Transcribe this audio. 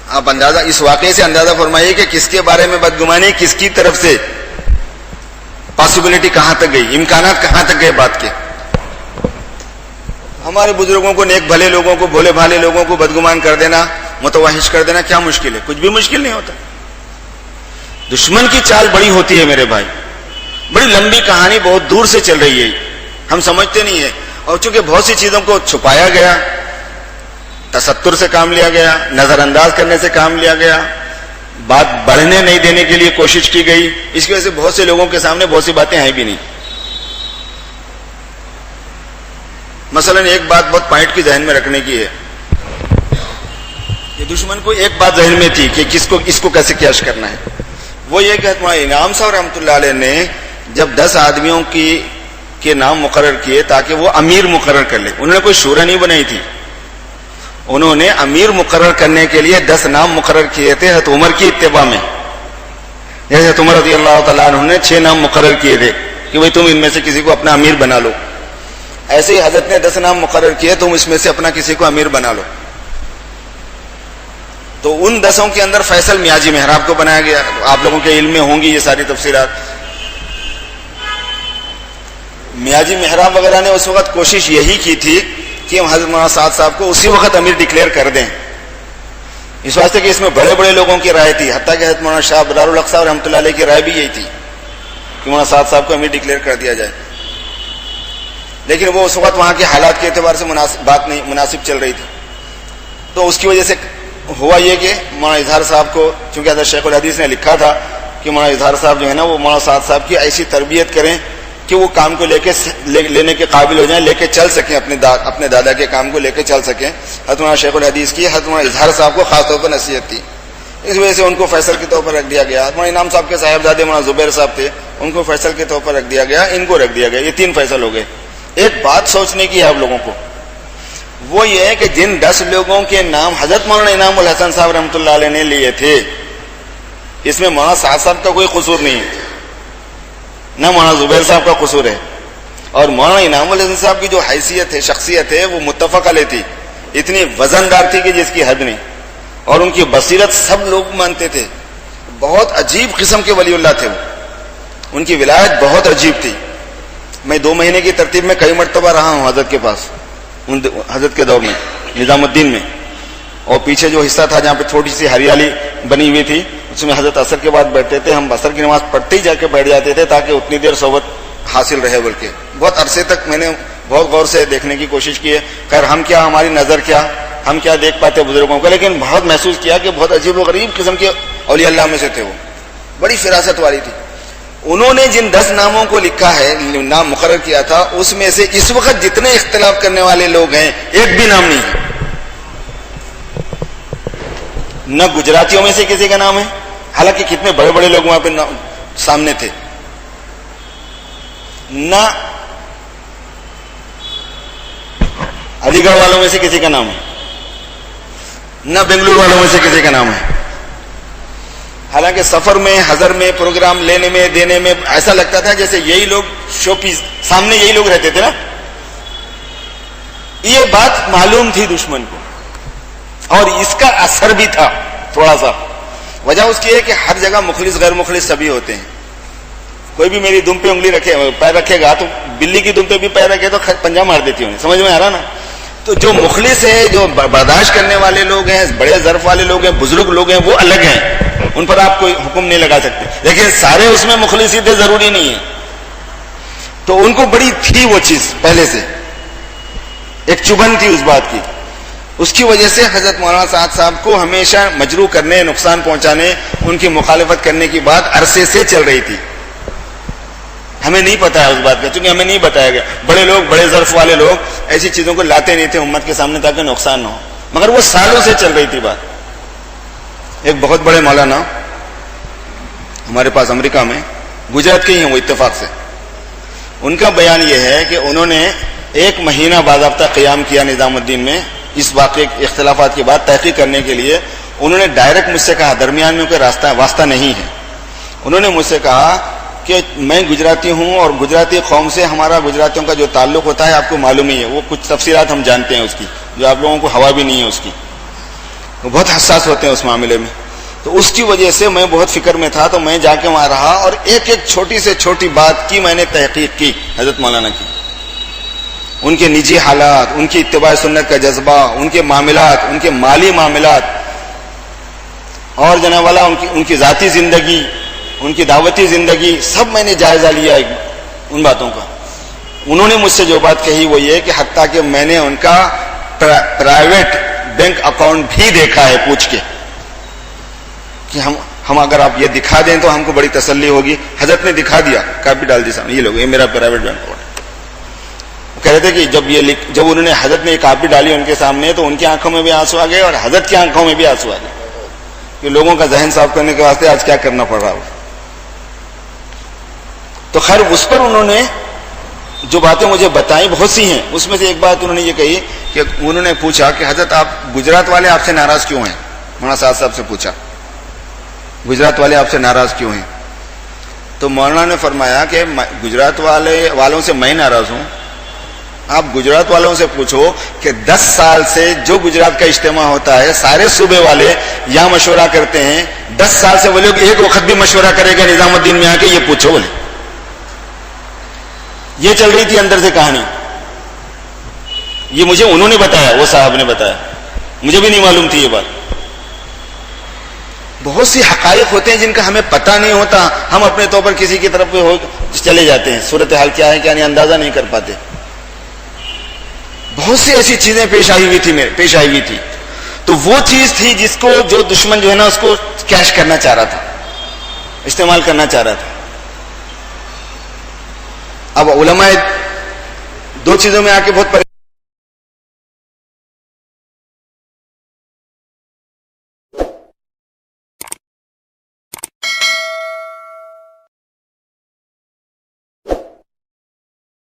آپ اندازہ اس واقعے سے اندازہ فرمائیے کہ کس کے بارے میں بدگمانی, کس کی طرف سے, پاسبلٹی کہاں تک گئی, امکانات کہاں تک گئے بات کے. ہمارے بزرگوں کو, نیک بھلے لوگوں کو, بھولے بھالے لوگوں کو بدگمان کر دینا, متوحش کر دینا کیا مشکل ہے؟ کچھ بھی مشکل نہیں ہوتا. دشمن کی چال بڑی ہوتی ہے میرے بھائی, بڑی لمبی کہانی بہت دور سے چل رہی ہے, ہم سمجھتے نہیں ہیں. اور چونکہ بہت سی چیزوں کو چھپایا گیا, تستر سے کام لیا گیا, نظر انداز کرنے سے کام لیا گیا, بات بڑھنے نہیں دینے کے لیے کوشش کی گئی, اس کی وجہ سے بہت سے لوگوں کے سامنے بہت سی باتیں ہیں بھی نہیں. مثلا ایک بات بہت پوائنٹ کی ذہن میں رکھنے کی ہے, یہ دشمن کو ایک بات ذہن میں تھی کہ اس کو کیسے کیش کرنا ہے. وہ یہ کہ انعام صاحب رحمۃ اللہ علیہ نے جب 10 آدمیوں کے نام مقرر کیے تاکہ وہ امیر مقرر کر لے, انہوں نے کوئی شورا نہیں بنائی تھی, انہوں نے امیر مقرر کرنے کے لیے 10 نام مقرر کیے تھے حضرت عمر کی اتباع میں. جیسے حضرت عمر رضی اللہ تعالیٰ عنہ نے 6 نام مقرر کیے تھے کہ بھئی تم ان میں سے کسی کو اپنا امیر بنا لو, ایسے ہی حضرت نے 10 نام مقرر کیے تم اس میں سے اپنا کسی کو امیر بنا لو. تو ان 10 کے اندر فیصل میاجی محراب کو بنایا گیا. آپ لوگوں کے علم میں ہوں گی یہ ساری تفصیلات. میاجی محراب وغیرہ نے اس وقت کوشش یہی کی تھی کہ ہم حضرت مولانا سعد صاحب کو اسی وقت امیر ڈکلیئر کر دیں, اس واسطے کہ اس میں بڑے بڑے لوگوں کی رائے تھی, حتیٰ کہ حضرت مولانا شاہ ابرار الحق صاحب رحمۃ اللہ علیہ کی رائے بھی یہی تھی کہ مولانا سعد صاحب کو امیر ڈکلیئر کر دیا جائے. لیکن وہ اس وقت وہاں کے حالات کے اعتبار سے بات نہیں مناسب چل رہی تھی. تو اس کی وجہ سے ہوا یہ کہ مولانا اظہار صاحب کو, چونکہ حضرت شیخ الحدیث نے لکھا تھا کہ مولانا اظہار صاحب جو ہے نا وہ مولانا سعد صاحب کی ایسی تربیت کریں کہ وہ کام کو لینے کے قابل ہو جائیں, لے کے چل سکیں, اپنے دادا کے کام کو لے کے چل سکیں. حضرت مولانا شیخ الحدیث کی حضرت مولانا اظہار صاحب کو خاص طور پر نصیحت تھی, اس وجہ سے ان کو فیصل کے طور پر رکھ دیا گیا. حضرت مولانا انعام صاحب کے صاحبزادے مولانا زبیر صاحب تھے, ان کو فیصل کے طور پر رکھ دیا گیا, ان کو رکھ دیا گیا. یہ 3 فیصل ہو گئے. ایک بات سوچنے کی ہے آپ لوگوں کو, وہ یہ ہے کہ جن 10 لوگوں کے نام حضرت مولانا انعام الحسن صاحب رحمۃ اللہ علیہ نے لیے تھے, اس میں مولانا سعد صاحب کا کوئی قصور نہیں ہے, نہ مولانا زبیر صاحب کا قصور ہے. اور مولانا انعام الحسن صاحب کی جو حیثیت ہے, شخصیت ہے, وہ متفق علیہ تھی, اتنی وزندار تھی کہ جس کی حد نہیں. اور ان کی بصیرت سب لوگ مانتے تھے, بہت عجیب قسم کے ولی اللہ تھے وہ, ان کی ولایت بہت عجیب تھی. میں 2 مہینے کی ترتیب میں کئی مرتبہ رہا ہوں حضرت کے پاس, حضرت کے دور میں نظام الدین میں, اور پیچھے جو حصہ تھا جہاں پہ چھوٹی سی ہریالی بنی ہوئی تھی, اس میں حضرت عصر کے بعد بیٹھتے تھے. ہم عصر کی نماز پڑھتے ہی جا کے بیٹھ جاتے تھے تاکہ اتنی دیر صحبت حاصل رہے. بلکہ بہت عرصے تک میں نے بہت غور سے دیکھنے کی کوشش کی ہے. خیر ہم کیا, ہماری نظر کیا, ہم کیا دیکھ پاتے بزرگوں کو, لیکن بہت محسوس کیا کہ بہت عجیب و غریب قسم کے اولیاء اللہ میں سے تھے. وہ بڑی فراست والی تھی. انہوں نے جن 10 ناموں کو لکھا ہے, نام مقرر کیا تھا, اس میں سے اس وقت جتنے اختلاف کرنے والے لوگ ہیں ایک بھی نام نہیں ہے. نہ گجراتیوں میں سے کسی کا نام ہے, حالانکہ کتنے بڑے بڑے لوگ وہاں پہ سامنے تھے. نہ علی گڑھ والوں میں سے کسی کا نام ہے, نہ بنگلور والوں میں سے کسی کا نام ہے. حالانکہ سفر میں, حضر میں, پروگرام لینے میں, دینے میں ایسا لگتا تھا جیسے یہی لوگ شو پیس سامنے یہی لوگ رہتے تھے نا. یہ بات معلوم تھی دشمن کو, اور اس کا اثر بھی تھا تھوڑا سا. وجہ اس کی ہے کہ ہر جگہ مخلص غیر مخلص سبھی ہوتے ہیں. کوئی بھی میری دم پہ انگلی رکھے, پیر رکھے گا, تو بلی کی دم پہ بھی پیر رکھے تو پنجہ مار دیتی ہوں. سمجھ میں آ رہا نا. تو جو مخلص ہے, جو برداشت کرنے والے لوگ ہیں, بڑے ظرف والے لوگ ہیں, بزرگ لوگ ہیں, وہ الگ ہیں, ان پر آپ کوئی حکم نہیں لگا سکتے. لیکن سارے اس میں مخلص ہی تھے ضروری نہیں ہے. تو ان کو بڑی تھی وہ چیز پہلے سے, ایک چبھن تھی اس بات کی. اس کی وجہ سے حضرت مولانا سعد صاحب کو ہمیشہ مجروح کرنے, نقصان پہنچانے, ان کی مخالفت کرنے کی بات عرصے سے چل رہی تھی. ہمیں نہیں پتا ہے اس بات کا, چونکہ ہمیں نہیں بتایا گیا. بڑے لوگ, بڑے ظرف والے لوگ ایسی چیزوں کو لاتے نہیں تھے امت کے سامنے تاکہ نقصان نہ ہو, مگر وہ سالوں سے چل رہی تھی بات. ایک بہت بڑے مولانا ہمارے پاس امریکہ میں, گجرات کے ہی ہیں وہ اتفاق سے, ان کا بیان یہ ہے کہ انہوں نے 1 مہینہ باضابطہ قیام کیا نظام الدین میں. اس واقعے اختلافات کے بعد تحقیق کرنے کے لیے انہوں نے ڈائریکٹ مجھ سے کہا, درمیان میں کوئی واسطہ نہیں ہے. انہوں نے مجھ سے کہا کہ میں گجراتی ہوں, اور گجراتی قوم سے ہمارا گجراتیوں کا جو تعلق ہوتا ہے آپ کو معلوم ہی ہے. وہ کچھ تفصیلات ہم جانتے ہیں اس کی, جو آپ لوگوں کو ہوا بھی نہیں ہے اس کی. وہ بہت حساس ہوتے ہیں اس معاملے میں. تو اس کی وجہ سے میں بہت فکر میں تھا, تو میں جا کے وہاں رہا اور ایک ایک چھوٹی سے چھوٹی بات کی میں نے تحقیق کی حضرت مولانا کی, ان کے نجی حالات, ان کی اتباع سنت کا جذبہ, ان کے معاملات, ان کے مالی معاملات, اور جناب والا ان کی ذاتی زندگی, ان کی دعوتی زندگی, سب میں نے جائزہ لیا ان باتوں کا. انہوں نے مجھ سے جو بات کہی وہ یہ کہ حتیٰ کہ میں نے ان کا پرائیویٹ بینک اکاؤنٹ بھی دیکھا ہے پوچھ کے, کہ ہم اگر آپ یہ دکھا دیں تو ہم کو بڑی تسلی ہوگی. حضرت نے دکھا دیا, کاپی ڈال دی سامنے, یہ لوگ یہ میرا پرائیویٹ بینک اکاؤنٹ. کہہ رہے تھے کہ جب انہوں نے حضرت نے یہ کاپی ڈالی ان کے سامنے تو ان کی آنکھوں میں بھی آنسو آ گئے اور حضرت کی آنکھوں میں بھی آنسو آ گئے, کہ لوگوں کا ذہن صاف کرنے کے واسطے آج کیا کرنا پڑ رہا ہو. تو خیر اس پر انہوں نے جو باتیں مجھے بتائیں بہت سی ہیں. اس میں سے ایک بات انہوں نے یہ کہی کہ انہوں نے پوچھا کہ حضرت آپ گجرات والے آپ سے ناراض کیوں ہیں. مولانا سعد صاحب سے پوچھا گجرات والے آپ سے ناراض کیوں ہیں. تو مولانا نے فرمایا کہ گجرات والوں سے میں ناراض ہوں. آپ گجرات والوں سے پوچھو کہ 10 سال سے جو گجرات کا اجتماع ہوتا ہے سارے صوبے والے یہاں مشورہ کرتے ہیں, 10 سال سے وہ لوگ ایک وقت بھی مشورہ کرے گا نظام الدین میں آ کے, یہ پوچھو بولے. یہ چل رہی تھی اندر سے کہانی, یہ مجھے انہوں نے بتایا, وہ صاحب نے بتایا, مجھے بھی نہیں معلوم تھی یہ بات. بہت سی حقائق ہوتے ہیں جن کا ہمیں پتہ نہیں ہوتا, ہم اپنے طور پر کسی کی طرف چلے جاتے ہیں, صورتحال کیا ہے کیا نہیں اندازہ نہیں کر پاتے. بہت سی ایسی چیزیں پیش آئی ہوئی تھی. تو وہ چیز تھی جس کو جو دشمن جو ہے نا اس کو کیش کرنا چاہ رہا تھا, استعمال کرنا چاہ رہا تھا. اب علماء دو چیزوں میں آ کے بہت